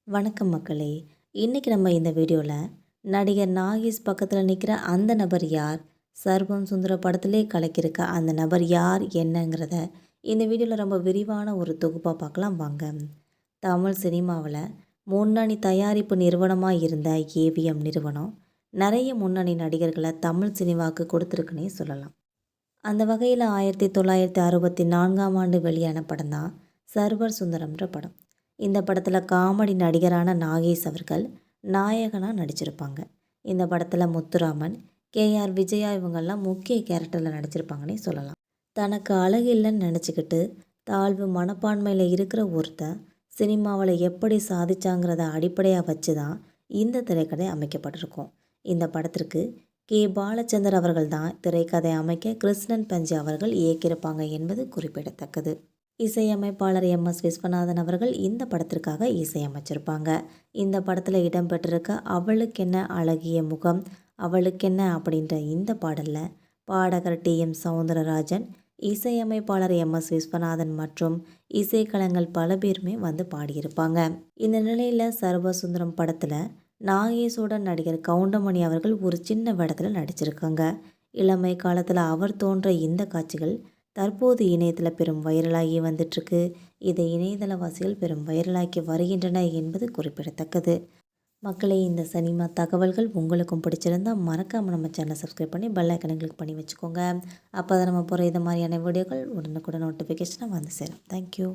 வணக்கம் மக்களே. இன்றைக்கி நம்ம இந்த வீடியோவில் நடிகர் நாகேஷ் பக்கத்தில் நிற்கிற அந்த நபர் யார், சர்வம் சுந்தர படத்திலே கலக்கியிருக்க அந்த நபர் யார் என்னங்கிறத இந்த வீடியோவில் ரொம்ப விரிவான ஒரு தொகுப்பாக பார்க்கலாம் வாங்க. தமிழ் சினிமாவில் முன்னணி தயாரிப்பு நிறுவனமாக இருந்த ஏவிஎம் நிறுவனம் நிறைய முன்னணி நடிகர்களை தமிழ் சினிமாவுக்கு கொடுத்துருக்குன்னே சொல்லலாம். அந்த வகையில் 1964ஆம் ஆண்டு வெளியான படம் தான் சர்வர் சுந்தரம்ன்ற படம். இந்த படத்தில் காமெடி நடிகரான நாகேஷ் அவர்கள் நாயகனாக நடிச்சிருப்பாங்க. இந்த படத்தில் முத்துராமன், கேஆர் விஜயா இவங்கெல்லாம் முக்கிய கேரக்டரில் நடிச்சிருப்பாங்கன்னே சொல்லலாம். தனக்கு அழகு இல்லைன்னு நினச்சிக்கிட்டு தாழ்வு மனப்பான்மையில் இருக்கிற ஒருத்தர் சினிமாவில் எப்படி சாதிச்சாங்கிறத அடிப்படையாக வச்சு தான் இந்த திரைக்கதை அமைக்கப்பட்டிருக்கும். இந்த படத்திற்கு கே பாலச்சந்தர் அவர்கள் தான் திரைக்கதை அமைக்க கிருஷ்ணன் பஞ்சு அவர்கள் இயக்கியிருப்பாங்க என்பது குறிப்பிடத்தக்கது. இசையமைப்பாளர் எம்.எஸ். விஸ்வநாதன் அவர்கள் இந்த படத்திற்காக இசையமைச்சிருப்பாங்க. இந்த படத்தில் இடம்பெற்றிருக்க அவளுக்கென்ன அழகிய முகம் அவளுக்கென்ன அப்படின்ற இந்த பாடலில் பாடகர் டி.எம். சௌந்தரராஜன், இசையமைப்பாளர் எம்.எஸ். விஸ்வநாதன் மற்றும் இசைக்கலைஞர்கள் பல பேருமே வந்து பாடியிருப்பாங்க. இந்த நிலையில் சர்வசுந்தரம் படத்தில் நாகேஷோட நடிகர் கவுண்டமணி அவர்கள் ஒரு சின்ன வேடத்தில் நடிச்சிருக்காங்க. இளமை காலத்தில் அவர் தோன்ற இந்த காட்சிகள் தற்போது இணையத்தில் பெரும் வைரலாகி வந்துட்டுருக்கு. இதை இணையதளவாசிகள் பெரும் வைரலாக்கி வருகின்றன என்பது குறிப்பிடத்தக்கது. மக்களே, இந்த சினிமா தகவல்கள் உங்களுக்கும் பிடிச்சிருந்தால் மறக்காமல் நம்ம சேனலை சப்ஸ்கிரைப் பண்ணி பெல் ஐக்கனை கிளிக் பண்ணி வச்சுக்கோங்க. அப்போ தான் நம்ம போகிற இது மாதிரியான வீடியோக்கள் உடனுக்குடன் நோட்டிஃபிகேஷனாக வந்து சேரும். தேங்க்யூ.